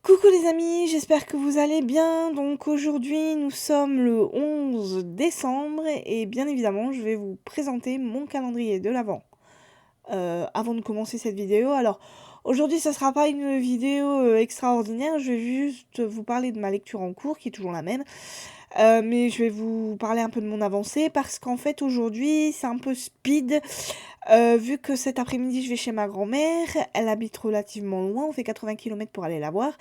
Coucou les amis, j'espère que vous allez bien. Donc aujourd'hui nous sommes le 11 décembre et bien évidemment je vais vous présenter mon calendrier de l'Avent avant de commencer cette vidéo. Alors aujourd'hui ça sera pas une vidéo extraordinaire, je vais juste vous parler de ma lecture en cours qui est toujours la même. Mais je vais vous parler un peu de mon avancée parce qu'en fait aujourd'hui c'est un peu speed. Vu que cet après-midi je vais chez ma grand-mère, elle habite relativement loin, on fait 80 km pour aller la voir.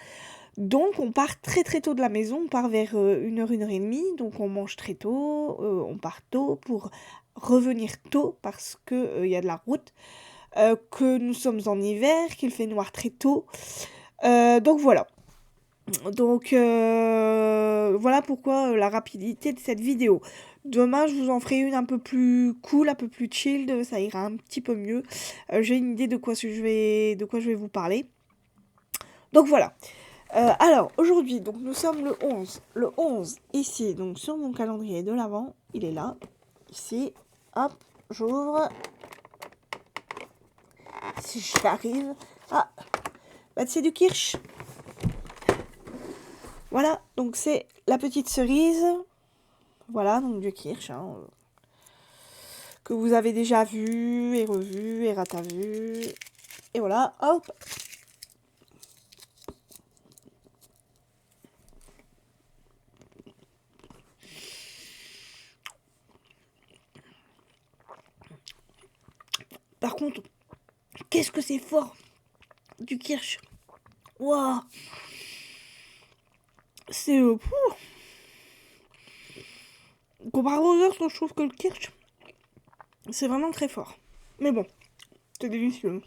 Donc on part très très tôt de la maison, on part vers 1h, 1h30, donc on mange très tôt, on part tôt pour revenir tôt parce que y a de la route, que nous sommes en hiver, qu'il fait noir très tôt. Donc voilà. Donc voilà pourquoi la rapidité de cette vidéo. Demain, je vous en ferai une un peu plus cool, un peu plus chilled, ça ira un petit peu mieux. J'ai une idée de quoi je vais vous parler. Donc voilà. Alors, aujourd'hui, donc nous sommes le 11. Le 11, ici, donc sur mon calendrier de l'Avent, il est là. Ici, hop, j'ouvre. Si j'arrive. Ah, bah c'est du kirsch. Voilà, donc c'est la petite cerise. Voilà, donc du kirsch, hein, que vous avez déjà vu et revu et ratavu. Et voilà, hop. Par contre, qu'est-ce que c'est fort du kirsch. Waouh. C'est... comparé aux autres, je trouve que le kirsch, c'est vraiment très fort. Mais bon, c'est délicieux.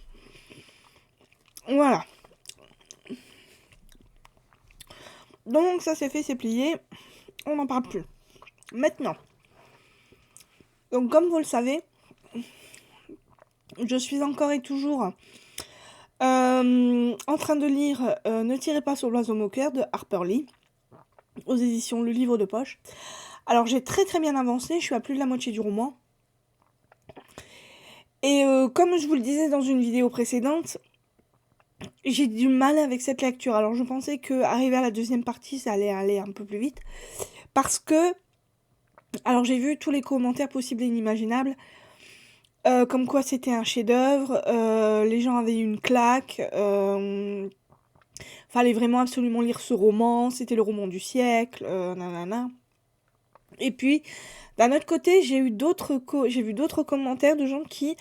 Voilà. Donc ça c'est fait, c'est plié. On n'en parle plus. Maintenant. Donc comme vous le savez, je suis encore et toujours en train de lire Ne tirez pas sur l'oiseau moqueur de Harper Lee, aux éditions Le Livre de Poche. Alors j'ai très très bien avancé, je suis à plus de la moitié du roman. Et comme je vous le disais dans une vidéo précédente, j'ai du mal avec cette lecture. Alors je pensais qu'arriver à la deuxième partie, ça allait aller un peu plus vite. Parce que, alors j'ai vu tous les commentaires possibles et inimaginables, comme quoi c'était un chef-d'œuvre, les gens avaient eu une claque, fallait vraiment absolument lire ce roman, c'était le roman du siècle, nanana. Et puis, d'un autre côté, j'ai vu d'autres commentaires de gens qui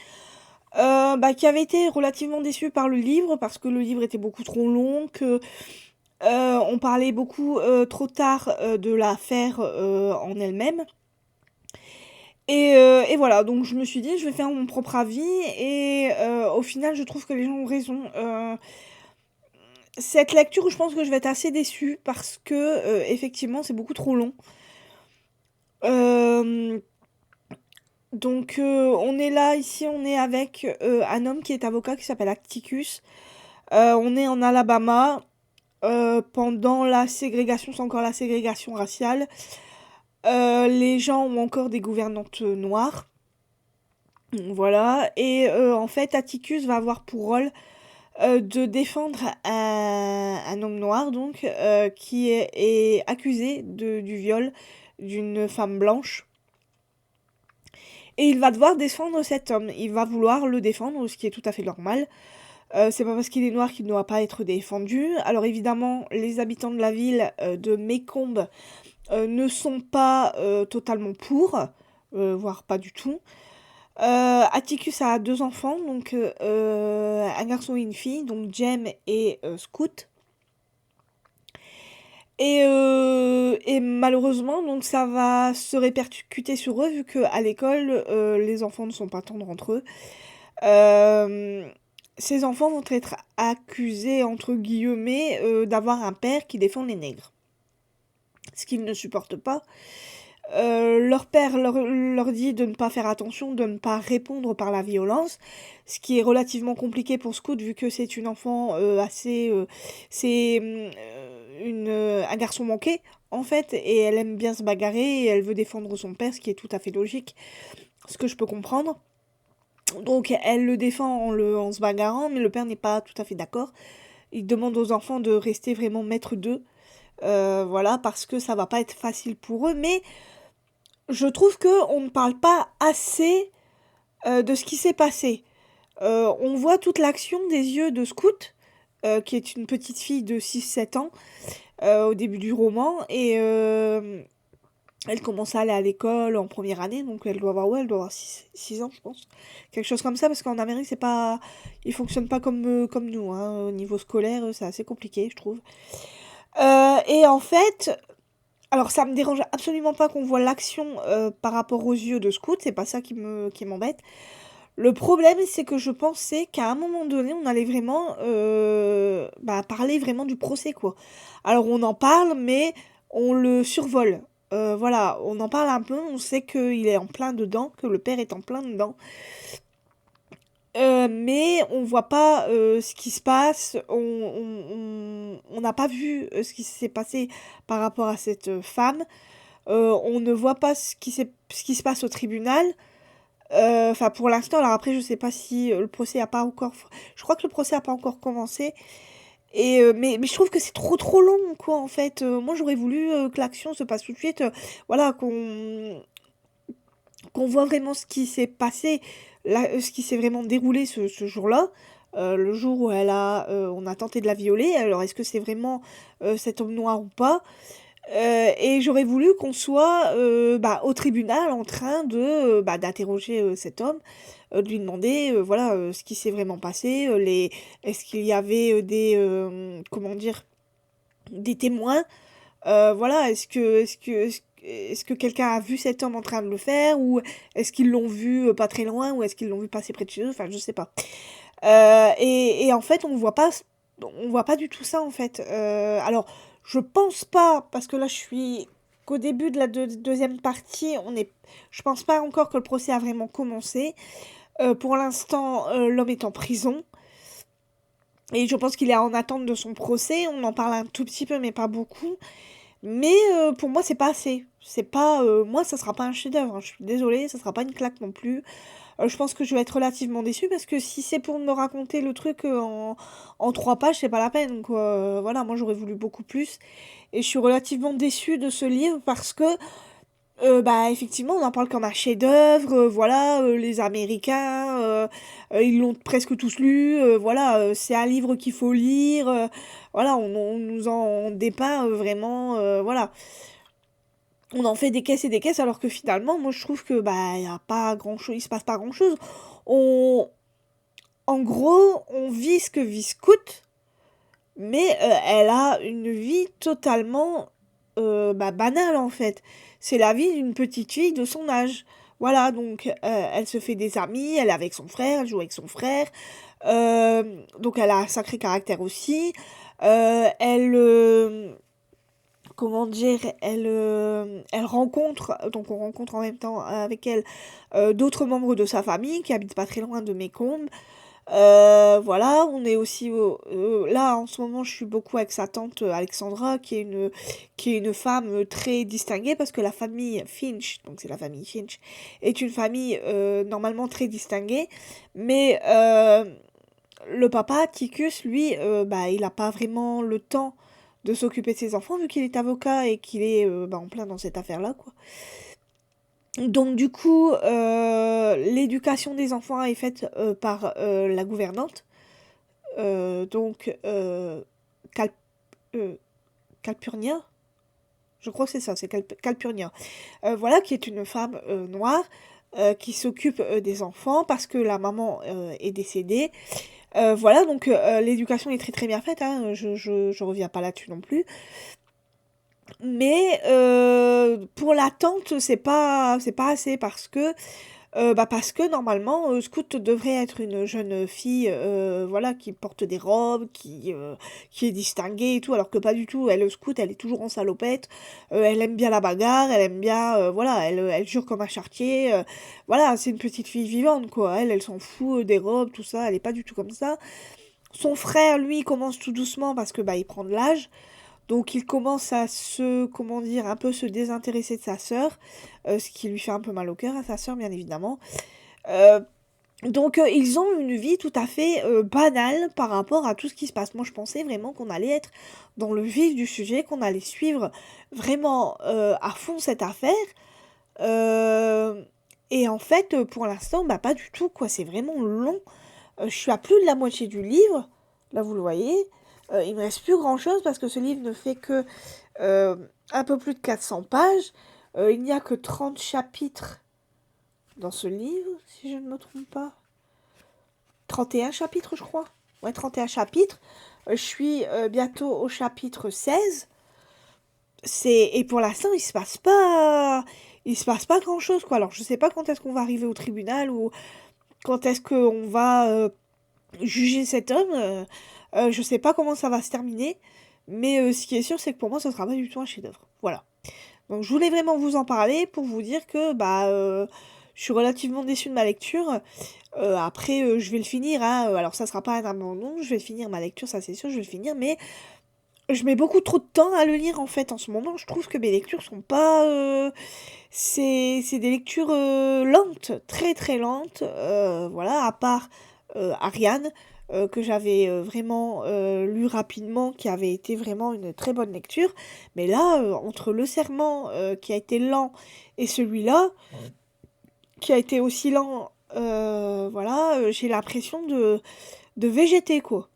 avaient été relativement déçus par le livre, parce que le livre était beaucoup trop long, que on parlait beaucoup trop tard de l'affaire en elle-même. Et voilà, donc je me suis dit, je vais faire mon propre avis, et au final, je trouve que les gens ont raison. Cette lecture, je pense que je vais être assez déçue, parce que, effectivement, c'est beaucoup trop long. Donc, on est là, ici, on est avec un homme qui est avocat, qui s'appelle Atticus. On est en Alabama, pendant la ségrégation, c'est encore la ségrégation raciale. Les gens ont encore des gouvernantes noires. Voilà, et en fait, Atticus va avoir pour rôle de défendre un homme noir, donc, qui est accusé du viol d'une femme blanche. Et il va devoir défendre cet homme. Il va vouloir le défendre, ce qui est tout à fait normal. C'est pas parce qu'il est noir qu'il ne doit pas être défendu. Alors évidemment, les habitants de la ville de Mécombe ne sont pas totalement pour, voire pas du tout. Atticus a 2 enfants, donc un garçon et une fille, donc Jem et Scout. Et malheureusement, donc ça va se répercuter sur eux, vu qu'à l'école, les enfants ne sont pas tendres entre eux. Ces enfants vont être accusés, entre guillemets, d'avoir un père qui défend les nègres. Ce qu'ils ne supportent pas. Leur père leur dit de ne pas faire attention, de ne pas répondre par la violence, ce qui est relativement compliqué pour Scout, vu que c'est une enfant assez... c'est un garçon manqué, en fait, et elle aime bien se bagarrer, et elle veut défendre son père, ce qui est tout à fait logique, ce que je peux comprendre. Donc elle le défend en se bagarrant, mais le père n'est pas tout à fait d'accord. il demande aux enfants de rester vraiment maîtres d'eux. Voilà, parce que ça va pas être facile pour eux. Mais je trouve qu'on ne parle pas assez de ce qui s'est passé. On voit toute l'action des yeux de Scout, qui est une petite fille de 6-7 ans, au début du roman. Et elle commence à aller à l'école en première année, donc elle doit avoir, ouais, elle doit avoir 6 ans, je pense. Quelque chose comme ça, parce qu'en Amérique, c'est pas... Ils fonctionnent pas comme nous, hein. Au niveau scolaire, c'est assez compliqué, je trouve. Et en fait, alors ça me dérange absolument pas qu'on voit l'action par rapport aux yeux de Scout, c'est pas ça qui m'embête. Le problème, c'est que je pensais qu'à un moment donné, on allait vraiment parler vraiment du procès, quoi. Alors on en parle, mais on le survole. Voilà, on en parle un peu, on sait qu'il est en plein dedans, que le père est en plein dedans. Mais on voit pas ce qui se passe, on n'a pas vu ce qui s'est passé par rapport à cette femme. On ne voit pas ce qui se passe au tribunal. Enfin, pour l'instant, alors après, je sais pas si le procès a pas encore. Je crois que le procès a pas encore commencé. Et mais je trouve que c'est trop long, quoi, en fait. Moi, j'aurais voulu que l'action se passe tout de suite. Voilà, qu'on voit vraiment ce qui s'est passé, ce qui s'est vraiment déroulé ce jour-là. Le jour où on a tenté de la violer. Alors, est-ce que c'est vraiment cet homme noir ou pas? Et j'aurais voulu qu'on soit au tribunal en train d'interroger cet homme, de lui demander voilà ce qui s'est vraiment passé, est-ce qu'il y avait comment dire, des témoins, voilà, est-ce que quelqu'un a vu cet homme en train de le faire, ou est-ce qu'ils l'ont vu pas très loin, ou est-ce qu'ils l'ont vu passer près de chez eux, enfin je sais pas. Et en fait on voit pas du tout ça en fait. Alors je pense pas, parce que là je suis qu'au début de la deuxième partie, je pense pas encore que le procès a vraiment commencé. Pour l'instant, l'homme est en prison. Et je pense qu'il est en attente de son procès. On en parle un tout petit peu, mais pas beaucoup. Mais pour moi, c'est pas assez. C'est pas, moi, ça sera pas un chef-d'œuvre, hein. Je suis désolée, ça sera pas une claque non plus. Je pense que je vais être relativement déçue, parce que si c'est pour me raconter le truc en 3 pages, c'est pas la peine. Donc voilà, moi j'aurais voulu beaucoup plus. Et je suis relativement déçue de ce livre, parce que effectivement, on en parle comme un chef-d'œuvre. Voilà, les Américains, ils l'ont presque tous lu. Voilà, c'est un livre qu'il faut lire. Voilà, on nous en dépeint vraiment. Voilà, on en fait des caisses et des caisses, alors que finalement, moi je trouve que y a pas grand-chose, il se passe pas grand-chose. On, En gros, on vit ce que vit Scout, mais elle a une vie totalement banale en fait. C'est la vie d'une petite fille de son âge. Voilà, donc elle se fait des amis, elle est avec son frère, elle joue avec son frère. Donc elle a un sacré caractère aussi. Elle, comment dire, elle rencontre, donc on rencontre en même temps avec elle d'autres membres de sa famille qui habitent pas très loin de Mécombe. Voilà, on est aussi là en ce moment, je suis beaucoup avec sa tante Alexandra, qui est une femme très distinguée, parce que la famille Finch, donc c'est la famille Finch, est une famille normalement très distinguée, mais le papa Ticus, lui, il n'a pas vraiment le temps de s'occuper de ses enfants, vu qu'il est avocat et qu'il est en plein dans cette affaire-là, quoi. Donc du coup, l'éducation des enfants est faite par la gouvernante, donc Cal- euh, Calpurnia, je crois que c'est ça, c'est Calpurnia. Voilà, qui est une femme noire qui s'occupe des enfants parce que la maman est décédée. Voilà, donc l'éducation est très bien faite, hein, je reviens pas là-dessus non plus. Mais pour la tante, c'est pas assez, parce que normalement, Scout devrait être une jeune fille, voilà, qui porte des robes, qui est distinguée et tout, alors que pas du tout. Elle, Scout, elle est toujours en salopette. Elle aime bien la bagarre, elle aime bien, voilà, elle jure comme un charretier. Voilà, c'est une petite fille vivante, quoi. Elle s'en fout des robes, tout ça. Elle est pas du tout comme ça. Son frère, lui, commence tout doucement, parce que il prend de l'âge. Donc il commence à comment dire, un peu se désintéresser de sa sœur, ce qui lui fait un peu mal au cœur à sa sœur, bien évidemment. Euh, Donc ils ont une vie tout à fait, banale par rapport à tout ce qui se passe. Moi, je pensais vraiment qu'on allait être dans le vif du sujet, qu'on allait suivre vraiment, à fond cette affaire, hem et en fait, pour l'instant, bah, pas du tout, quoi. C'est vraiment long. Je suis à plus de la moitié du livre, là, vous le voyez. Il me reste plus grand-chose parce que ce livre ne fait que, un peu plus de 400 pages. Il n'y a que 30 chapitres dans ce livre, si je ne me trompe pas. 31 chapitres, je crois. Ouais, 31 chapitres. Je suis bientôt au chapitre 16. Et pour l'instant, il se passe pas grand-chose, quoi. Alors, je sais pas quand est-ce qu'on va arriver au tribunal ou quand est-ce qu'on va juger cet homme. Je sais pas comment ça va se terminer. Mais ce qui est sûr, c'est que pour moi, ce sera pas du tout un chef-d'œuvre. Voilà. Donc je voulais vraiment vous en parler pour vous dire que bah je suis relativement déçue de ma lecture. Après je vais le finir, hein, alors ça sera pas un abandon, je vais finir ma lecture, ça c'est sûr, je vais le finir, mais je mets beaucoup trop de temps à le lire en fait en ce moment. Je trouve que mes lectures sont pas c'est des lectures lentes, très très lentes, voilà, à part Ariane. Que j'avais vraiment lu rapidement, qui avait été vraiment une très bonne lecture. Mais là, entre Le Serment, qui a été lent, et celui-là, qui a été aussi lent, voilà, j'ai l'impression de végéter, quoi.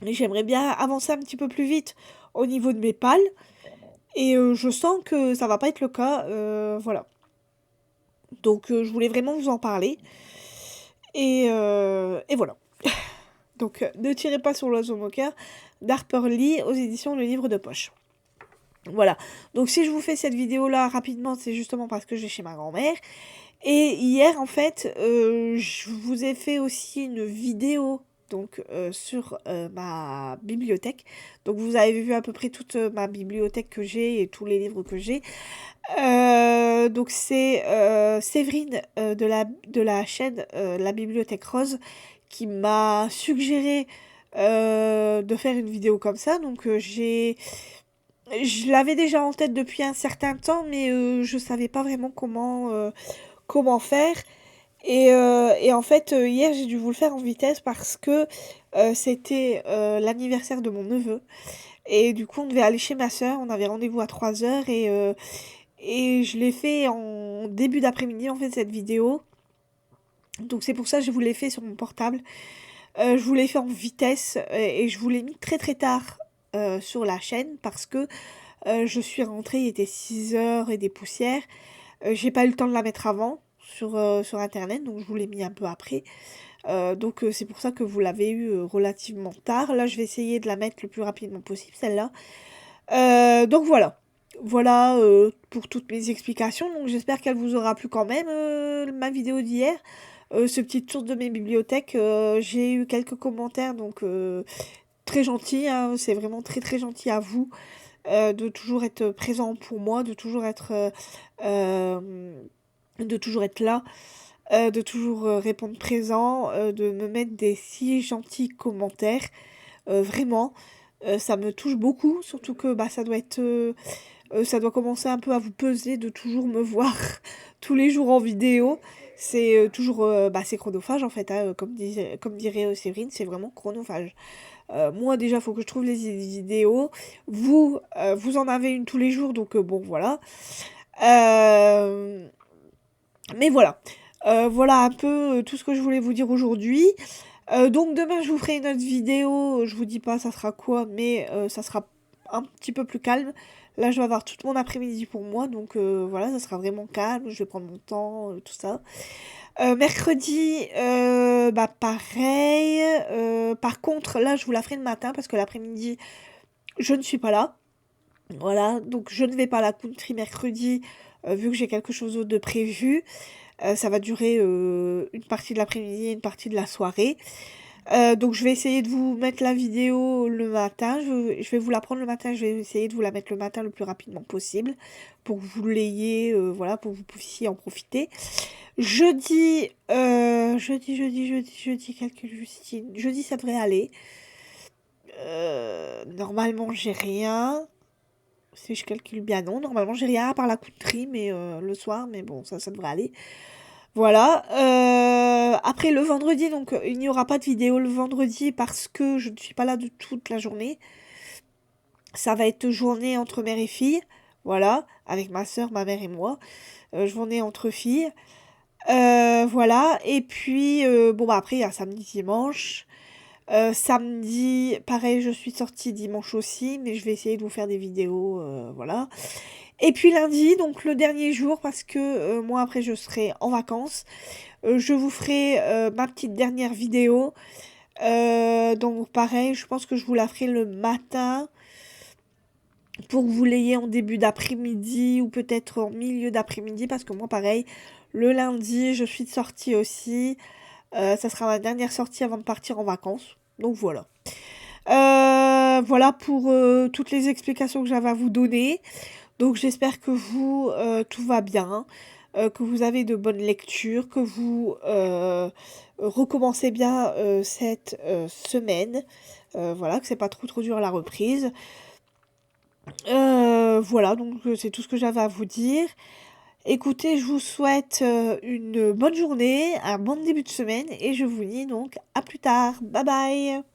Et j'aimerais bien avancer un petit peu plus vite au niveau de mes pales, et je sens que ça va pas être le cas, voilà. Donc je voulais vraiment vous en parler, et voilà. Donc, Ne tirez pas sur l'oiseau moqueur d'Harper Lee aux éditions Le Livre de Poche. Voilà. Donc, si je vous fais cette vidéo-là rapidement, c'est justement parce que je vais chez ma grand-mère. Et hier, en fait, je vous ai fait aussi une vidéo donc sur ma bibliothèque. Donc, vous avez vu à peu près toute ma bibliothèque que j'ai et tous les livres que j'ai. Donc, c'est Séverine de la chaîne La Bibliothèque Rose qui m'a suggéré de faire une vidéo comme ça. Donc je l'avais déjà en tête depuis un certain temps, mais je savais pas vraiment comment faire. Et en fait, hier, j'ai dû vous le faire en vitesse parce que c'était l'anniversaire de mon neveu. Et du coup, on devait aller chez ma sœur. On avait rendez-vous à 3 heures et je l'ai fait en début d'après-midi, en fait, cette vidéo. Donc c'est pour ça que je vous l'ai fait sur mon portable. Je vous l'ai fait en vitesse et je vous l'ai mis très très tard sur la chaîne parce que je suis rentrée, il était 6 heures et des poussières. J'ai pas eu le temps de la mettre avant sur internet, donc je vous l'ai mis un peu après. Donc c'est pour ça que vous l'avez eu relativement tard. Là, je vais essayer de la mettre le plus rapidement possible, celle-là. Donc voilà. Voilà pour toutes mes explications. Donc j'espère qu'elle vous aura plu quand même, ma vidéo d'hier. Ce petit tour de mes bibliothèques, j'ai eu quelques commentaires, donc très gentil, hein, c'est vraiment très très gentil à vous de toujours être présent pour moi, de toujours être là, de toujours répondre présent, de me mettre des si gentils commentaires, vraiment. Ça me touche beaucoup, surtout que bah, ça doit commencer un peu à vous peser de toujours me voir tous les jours en vidéo. C'est toujours, bah, c'est chronophage en fait, hein, comme dirait Séverine, c'est vraiment chronophage. Moi déjà, il faut que je trouve les vidéos. Vous en avez une tous les jours, donc bon, voilà. Euh, mais voilà. Voilà un peu tout ce que je voulais vous dire aujourd'hui. Donc demain, je vous ferai une autre vidéo. Je vous dis pas ça sera quoi, mais ça sera un petit peu plus calme. Là, je vais avoir tout mon après-midi pour moi, donc voilà, ça sera vraiment calme. Je vais prendre mon temps, tout ça. Mercredi, bah pareil. Par contre, là, je vous la ferai le matin parce que l'après-midi, je ne suis pas là. Voilà, donc je ne vais pas à la country mercredi, vu que j'ai quelque chose d'autre de prévu. Ça va durer une partie de l'après-midi et une partie de la soirée. Donc je vais essayer de vous mettre la vidéo le matin. Je vais vous la prendre le matin. Je vais essayer de vous la mettre le matin le plus rapidement possible pour que vous l'ayez, voilà, pour que vous puissiez en profiter. Jeudi, calcul Justine. Jeudi, ça devrait aller. Normalement, j'ai rien. Si je calcule bien, non. Normalement, j'ai rien à part la couterie, mais le soir, mais bon, ça devrait aller. Voilà. Après le vendredi, donc il n'y aura pas de vidéo le vendredi parce que je ne suis pas là de toute la journée. Ça va être journée entre mère et fille, voilà, avec ma soeur, ma mère et moi. Journée entre filles. Voilà, et puis, bon, bah, après, il y a samedi, dimanche. Samedi, pareil, je suis sortie dimanche aussi, mais je vais essayer de vous faire des vidéos, voilà. Et puis lundi, donc le dernier jour, parce que moi, après, je serai en vacances. Je vous ferai ma petite dernière vidéo. Donc pareil, je pense que je vous la ferai le matin pour que vous l'ayez en début d'après-midi ou peut-être en milieu d'après-midi parce que moi pareil, le lundi je suis de sortie aussi. Ça sera ma dernière sortie avant de partir en vacances. Donc voilà. Voilà pour toutes les explications que j'avais à vous donner. Donc j'espère que vous, tout va bien, que vous avez de bonnes lectures, que vous recommencez bien cette semaine. Voilà, que c'est pas trop dur à la reprise. Voilà, donc c'est tout ce que j'avais à vous dire. Écoutez, je vous souhaite une bonne journée, un bon début de semaine et je vous dis donc à plus tard. Bye bye.